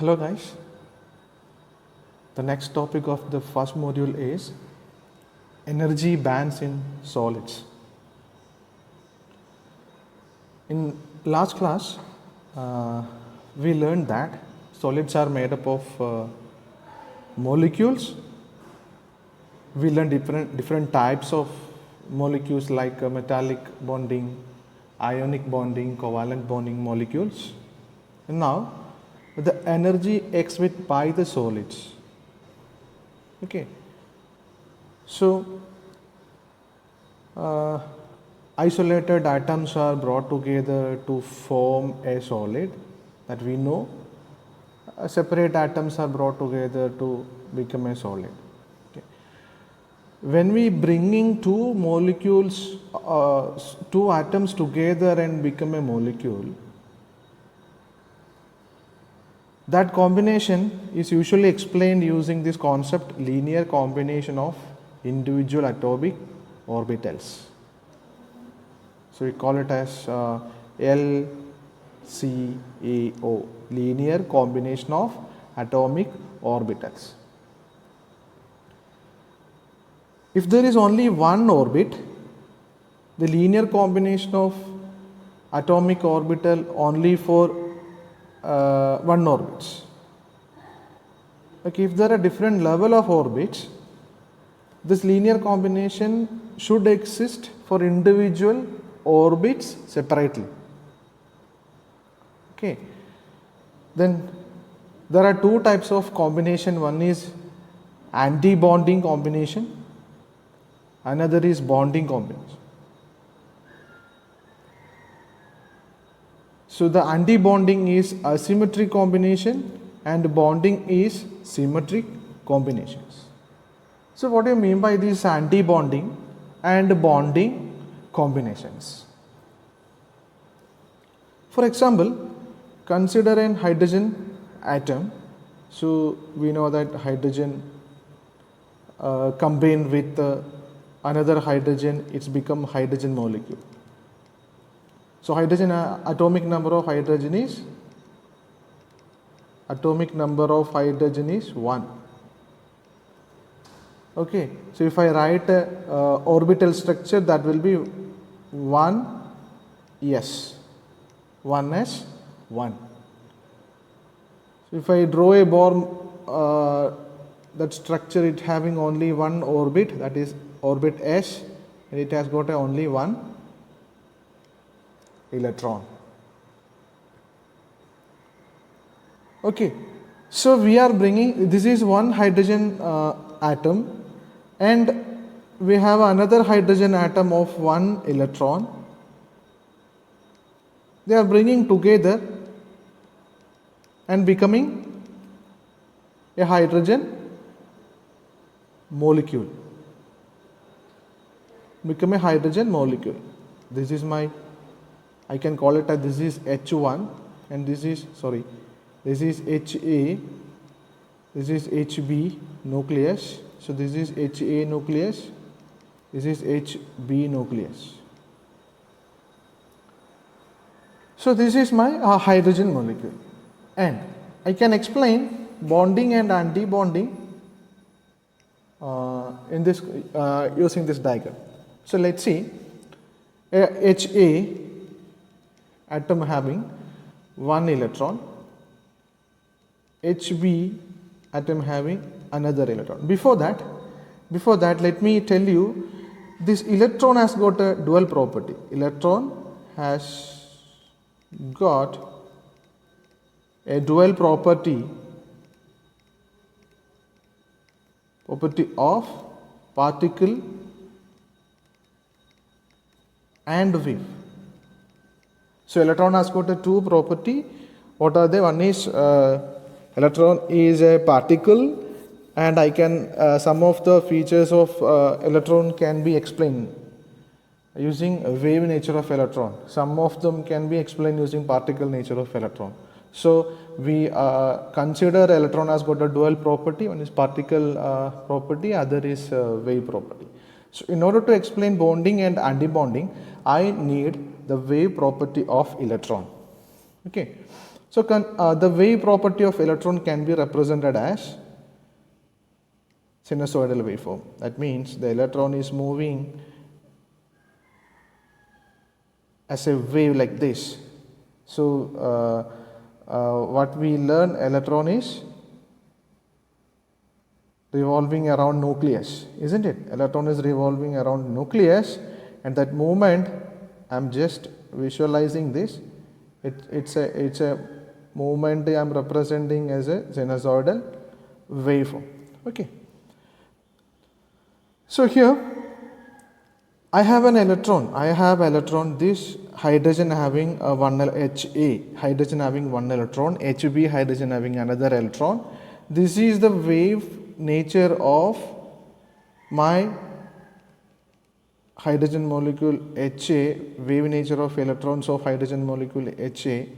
Hello guys, the next topic of the first module is energy bands in solids. In last class, we learned that solids are made up of molecules. We learned different types of molecules like metallic bonding, ionic bonding, covalent bonding molecules. And now the energy exhibited by the solids. Okay, so isolated atoms are brought together to form a solid that we know. Separate atoms are brought together to become a solid. Okay. When we bringing two molecules, two atoms together and become a molecule, that combination is usually explained using this concept linear combination of individual atomic orbitals. So we call it as LCAO, linear combination of atomic orbitals. If there is only one orbit, the linear combination of atomic orbital only for one orbits. Okay, if there are different level of orbits, this linear combination should exist for individual orbits separately. Okay, then there are two types of combination. One is anti-bonding combination, another is bonding combination. So the anti-bonding is asymmetric combination and bonding is symmetric combinations. So what do you mean by these anti-bonding and bonding combinations? For example, consider an hydrogen atom. So we know that hydrogen combined with another hydrogen, it's become hydrogen molecule. So hydrogen atomic number of hydrogen is 1. Okay, so if I write orbital structure, that will be 1s, 1s, 1. So if I draw a bomb, that structure it having only one orbit, that is orbit s, and it has got only one electron. Okay, so we are bringing, this is one hydrogen atom and we have another hydrogen atom of one electron. They are bringing together and becoming a hydrogen molecule. Become a hydrogen molecule. This is my, I can call it as this is H1 and this is HA, this is HB nucleus. So this is HA nucleus, this is HB nucleus. So this is my hydrogen molecule, and I can explain bonding and anti-bonding in this using this diagram. So let's see, HA atom having one electron, HB atom having another electron. Before that, let me tell you, this electron has got a dual property. Electron has got a dual property of particle and wave. So electron has got a two property. What are they? One is electron is a particle, and I can some of the features of electron can be explained using a wave nature of electron. Some of them can be explained using particle nature of electron. So we consider electron has got a dual property. One is particle property, other is wave property. So in order to explain bonding and anti-bonding, I need the wave property of electron. Okay. So the wave property of electron can be represented as sinusoidal waveform. That means the electron is moving as a wave like this. So what we learn, electron is revolving around nucleus, isn't it? Electron is revolving around nucleus, and that movement, I am just visualizing this. It's a movement I am representing as a sinusoidal waveform. Okay. So here I have an electron. I have electron. This hydrogen having one HA, hydrogen having one electron, HB hydrogen having another electron. This is the wave nature of my hydrogen molecule HA, wave nature of electrons of hydrogen molecule HA,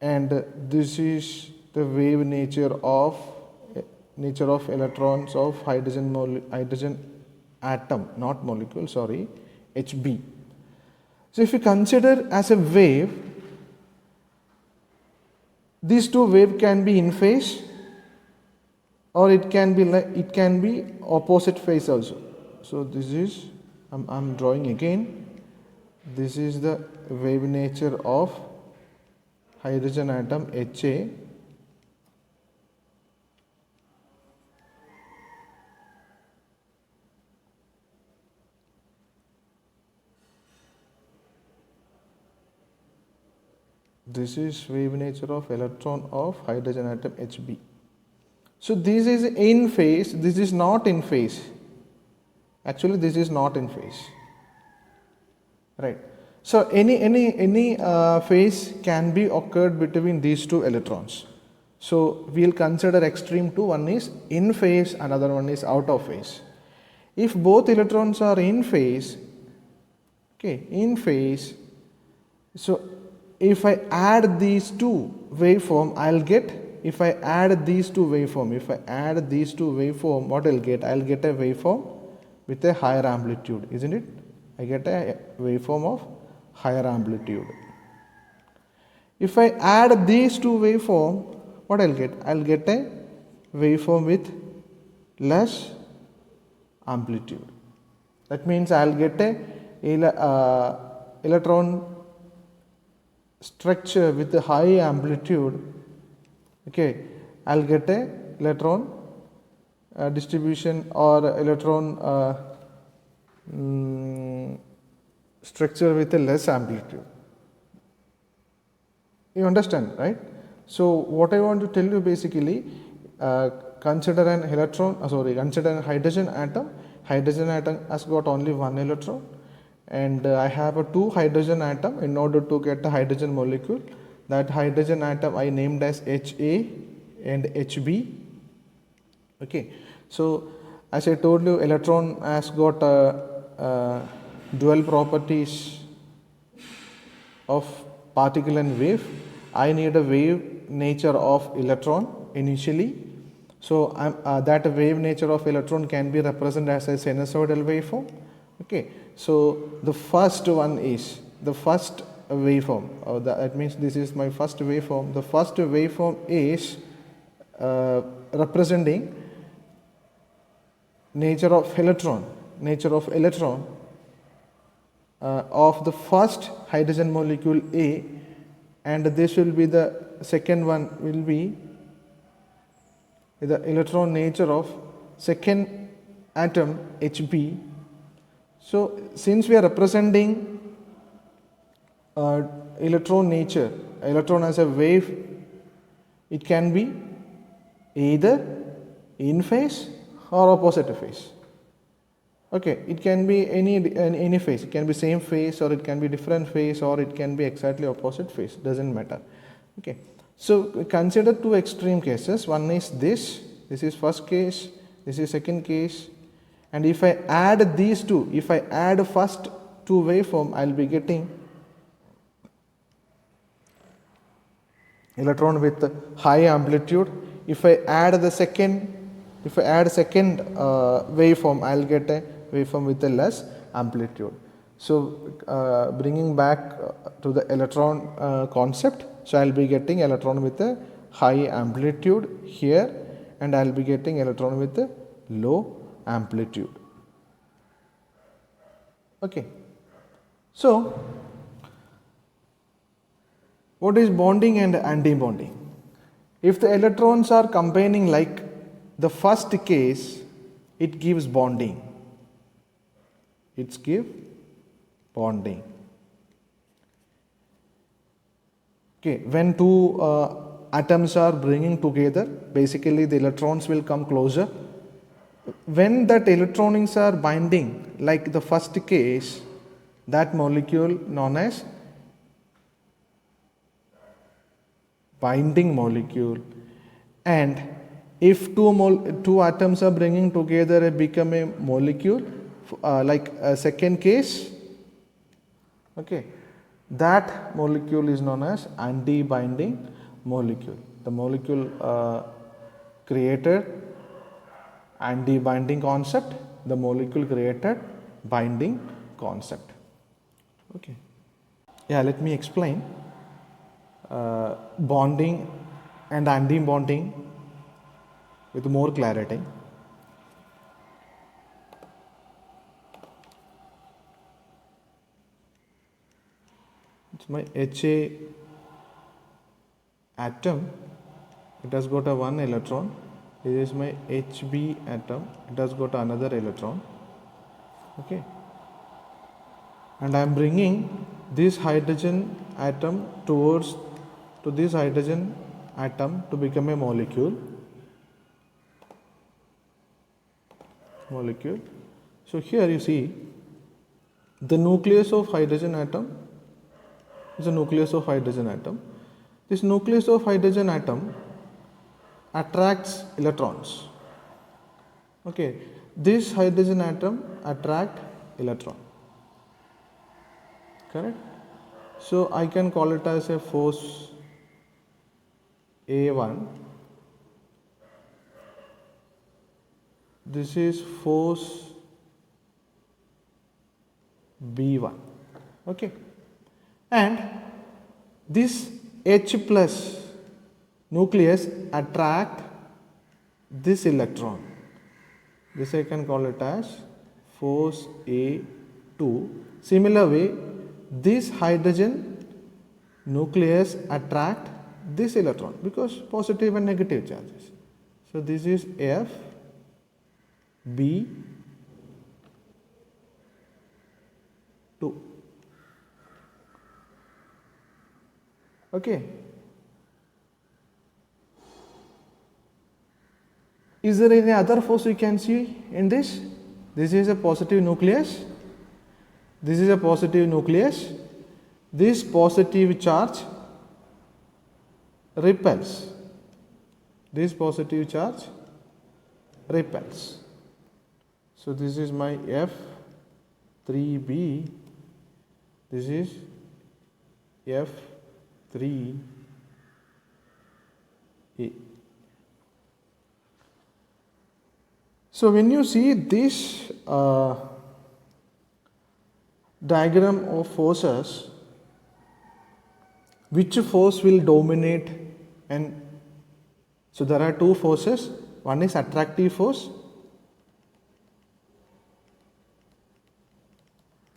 and this is the wave nature of electrons of hydrogen atom, not molecule, sorry, HB. So if you consider as a wave, these two waves can be in phase, or it can be opposite phase also. So this is, I'm drawing again. This is the wave nature of hydrogen atom HA. This is wave nature of electron of hydrogen atom HB. So this is in phase, this is not in phase. Actually this is not in phase, right? So any phase can be occurred between these two electrons. So we'll consider extreme two. One is in phase, another one is out of phase. If both electrons are in phase, okay, in phase, so if I add these two waveform, I'll get, if I add these two waveform, what I'll get? I'll get a waveform with a higher amplitude, isn't it? I get a waveform of higher amplitude. If I add these two waveform, what I'll get? I'll get a waveform with less amplitude. That means I'll get a electron structure with a high amplitude. Okay, I'll get a electron distribution or electron structure with a less amplitude. You understand, right? So what I want to tell you basically, consider an consider a hydrogen atom. Hydrogen atom has got only one electron, and I have a two hydrogen atom. In order to get a hydrogen molecule, that hydrogen atom I named as HA and HB. Okay, so as I told you, electron has got dual properties of particle and wave. I need a wave nature of electron initially. So that wave nature of electron can be represented as a sinusoidal waveform. Okay, so the first one is the first waveform, that means this is my first waveform. The first waveform is representing nature of electron of the first hydrogen molecule A, and this will be the second one, will be the electron nature of second atom HB. So since we are representing electron nature, electron as a wave, it can be either in phase or opposite phase. Okay, it can be any phase. It can be same phase, or it can be different phase, or it can be exactly opposite phase, doesn't matter. Okay, so consider two extreme cases. One is this is first case, this is second case, and if I add these two, if I add first two waveform, I'll be getting electron with high amplitude. If I add second waveform, I'll get a waveform with a less amplitude. So bringing back to the electron concept, so I'll be getting electron with a high amplitude here, and I'll be getting electron with a low amplitude. Okay. So what is bonding and anti-bonding? If the electrons are combining like the first case, it gives bonding. It gives bonding. Okay, when two atoms are bringing together, basically the electrons will come closer. When that electrons are binding, like the first case, that molecule known as binding molecule, and if two atoms are bringing together and become a molecule, like a second case, okay, that molecule is known as anti-binding molecule. The molecule created anti-binding concept, the molecule created binding concept. Okay. Yeah, let me explain bonding and anti-bonding with more clarity. It's my HA atom, it has got a one electron. This is my HB atom, it has got another electron. Okay, and I am bringing this hydrogen atom towards to this hydrogen atom to become a molecule. So here you see the nucleus of hydrogen atom is a nucleus of hydrogen atom. This nucleus of hydrogen atom attracts electrons. Okay, this hydrogen atom attract electron. Correct? So I can call it as a force A1. This is force B1. Okay, and this H plus nucleus attract this electron. This I can call it as force A2. Similar way, this hydrogen nucleus attract this electron because positive and negative charges. So this is F, B, 2. Okay. Is there any other force you can see in this? This is a positive nucleus. This is a positive nucleus. This positive charge repels. This positive charge repels. So this is my F3B. This is F3A. So when you see this diagram of forces, which force will dominate? And so there are two forces. One is attractive force.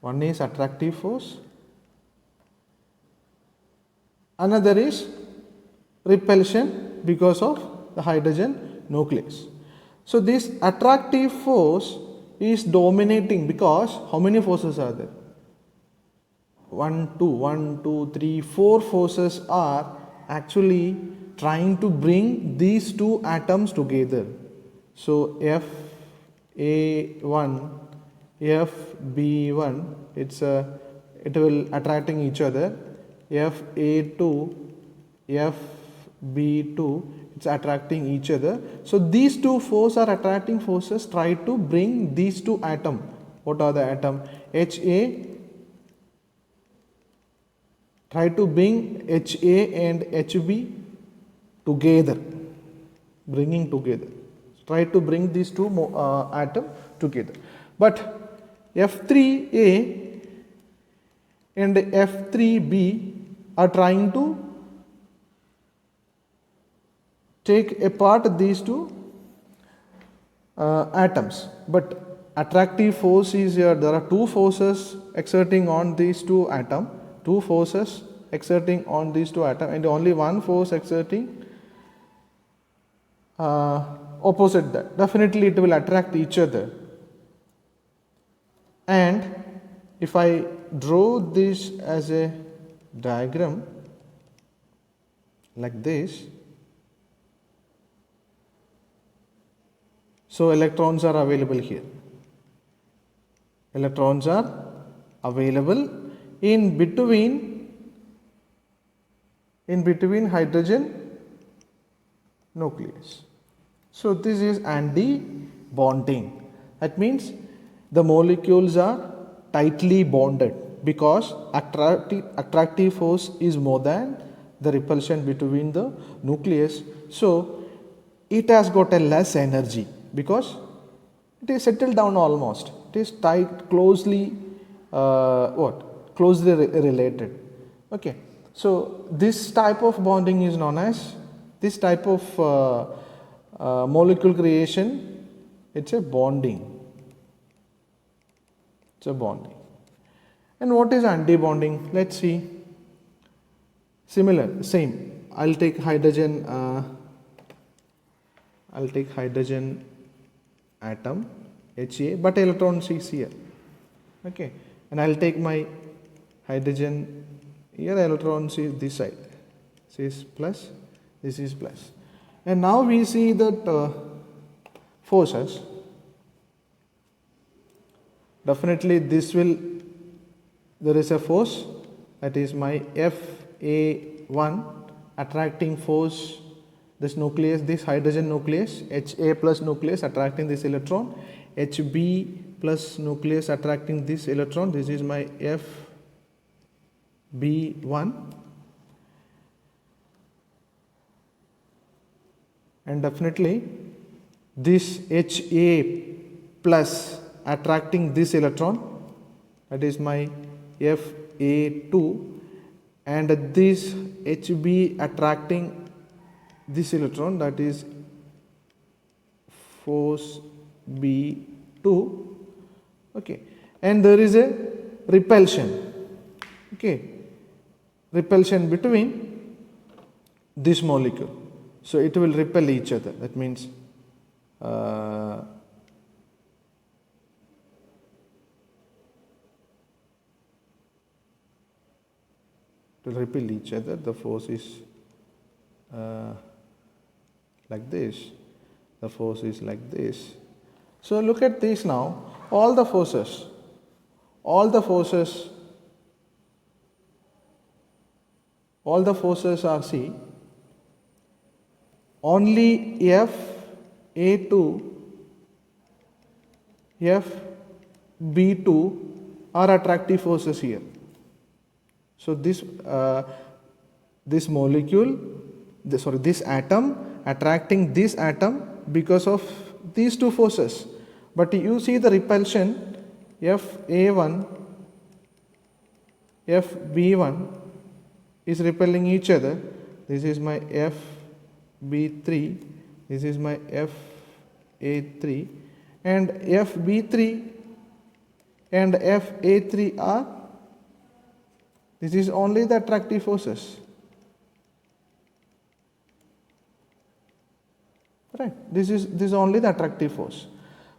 One is attractive force. Another is repulsion because of the hydrogen nucleus. So this attractive force is dominating because how many forces are there? 1, 2, 3, 4 forces are actually trying to bring these two atoms together. So Fa1, Fb1, it will attracting each other. Fa2, Fb2, it's attracting each other. So these two forces are attracting forces try to bring these two atoms. What are the atoms? Ha, try to bring Ha and Hb together, bringing together. Try to bring these two atoms together. But F3A and F3b are trying to take apart these two atoms, but attractive force is here. There are two forces exerting on these two atoms, two forces exerting on these two atoms, and only one force exerting opposite that. Definitely it will attract each other. And if I draw this as a diagram like this, so electrons are available here. Electrons are available in between hydrogen nucleus. So this is anti-bonding. That means the molecules are tightly bonded because attractive force is more than the repulsion between the nucleus. So it has got a less energy because it is settled down almost. It is tight, closely closely related. Okay. So this type of bonding is known as, this type of molecule creation, it's a bonding. It's a bonding. And what is anti-bonding? Let's see. Similar, same. I'll take hydrogen atom Ha, but electrons is here. Okay, and I'll take my hydrogen here, electrons is this side. This is plus, this is plus. And now we see that forces. Definitely this will, there is a force, that is my Fa1 attracting force, this nucleus, this hydrogen nucleus, Ha plus nucleus attracting this electron, Hb plus nucleus attracting this electron, this is my Fb1, and definitely this Ha plus attracting this electron, that is my Fa2, and this Hb attracting this electron, that is force B2. Okay, and there is a repulsion. Okay, repulsion between this molecule. So it will repel each other. That means to repel each other, the force is like this, the force is like this. So look at this now, all the forces are, see, only Fa2, Fb2 are attractive forces here. So this molecule, this atom attracting this atom because of these two forces. But you see the repulsion, Fa1, Fb1 is repelling each other. This is my Fb3, this is my Fa3, and Fb3 and Fa3 are, this is only the attractive forces. Right, this is only the attractive force.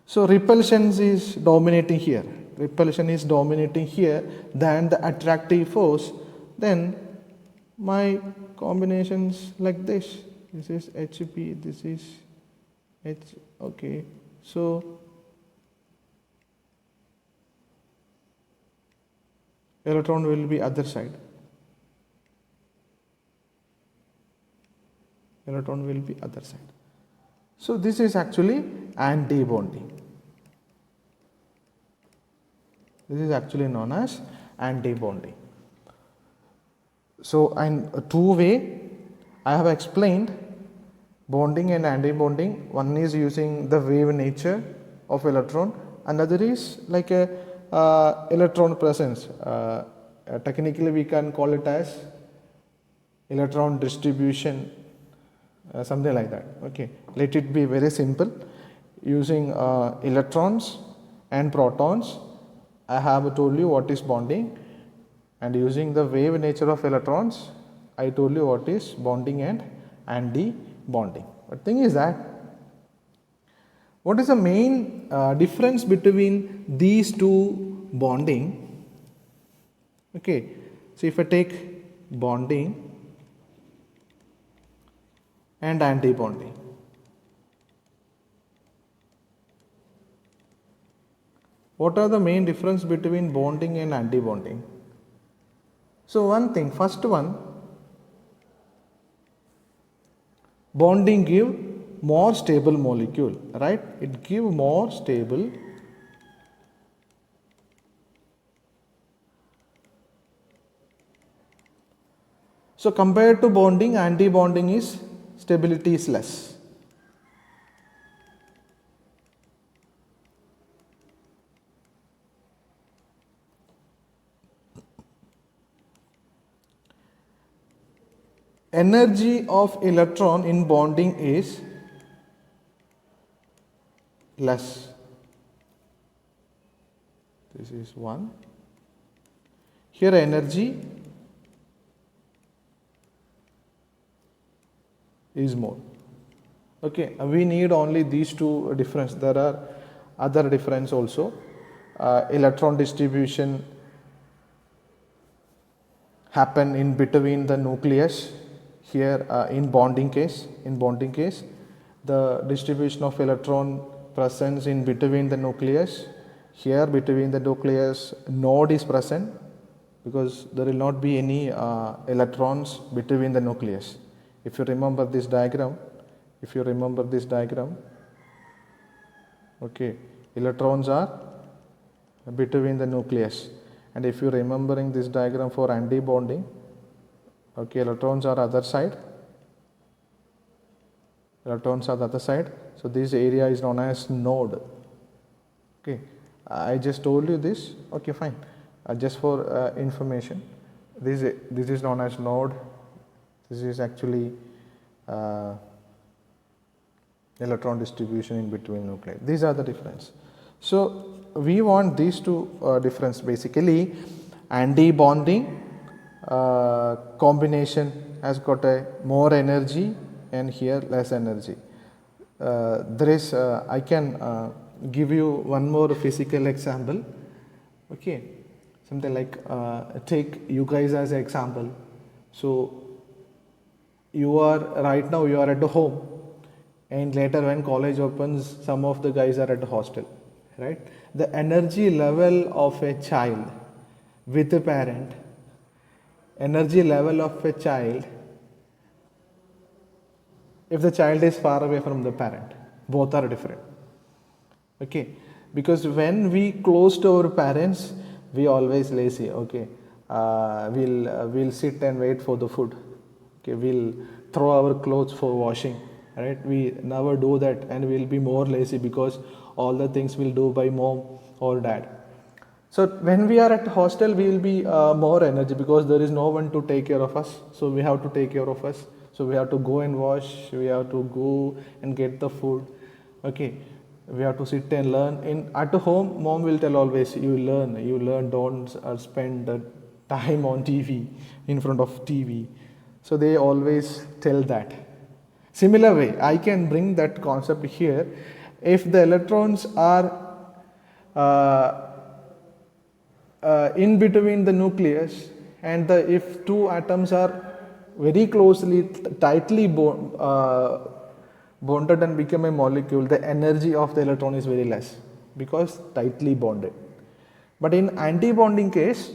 So repulsion is dominating here. Repulsion is dominating here than the attractive force. Then my combinations like this. This is Hp, this is H. Okay, so electron will be other side. Electron will be other side. So this is actually anti-bonding. This is actually known as anti-bonding. So in two way I have explained bonding and anti-bonding. One is using the wave nature of electron, another is like a electron presence, technically we can call it as electron distribution, something like that. Okay, let it be very simple. Using electrons and protons, I have told you what is bonding, and using the wave nature of electrons, I told you what is bonding and anti-bonding. But thing is that, what is the main difference between these two bonding? Okay, so if I take bonding and anti-bonding, what are the main difference between bonding and anti-bonding? So one thing, first one, bonding give more stable molecule, right? It give more stable so compared to bonding, anti-bonding is stability is less. Energy of electron in bonding is less. This is one. Here energy is more. Okay, we need only these two difference. There are other difference also. Electron distribution happen in between the nucleus. Here in bonding case, the distribution of electron presence in between the nucleus. Here between the nucleus node is present, because there will not be any electrons between the nucleus. If you remember this diagram, okay, electrons are between the nucleus, and if you are remembering this diagram for anti-bonding, okay, electrons are other side, so this area is known as node. Okay, I just told you this. Okay, fine, just for information, this is known as node. This is actually electron distribution in between nuclei. These are the difference. So we want these two difference. Basically, anti-bonding combination has got a more energy and here less energy. There is I can give you one more physical example. Okay, something like take you guys as an example. So you are right now you are at the home, and later when college opens, some of the guys are at the hostel, right? The energy level of a child with a parent, energy level of a child, if the child is far away from the parent, both are different. Okay, because when we close to our parents, we always lazy. Okay, we'll sit and wait for the food. Okay, we'll throw our clothes for washing, right? We never do that, and we'll be more lazy because all the things we'll do by mom or dad. So when we are at hostel, we will be more energy because there is no one to take care of us. So we have to take care of us. So we have to go and wash. We have to go and get the food. Okay, we have to sit and learn. At home, mom will tell always, you learn. Don't spend time on TV, in front of TV. So they always tell that. Similar way, I can bring that concept here. If the electrons are in between the nucleus, and if two atoms are very closely, tightly bonded and become a molecule, the energy of the electron is very less because tightly bonded. But in anti-bonding case,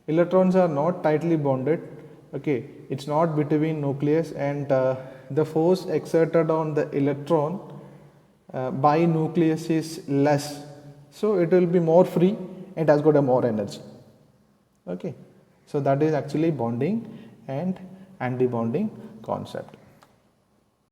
electrons are not tightly bonded. Okay, it's not between nucleus, and the force exerted on the electron by nucleus is less, so it will be more free. It has got a more energy. Okay, so that is actually bonding and anti-bonding concept.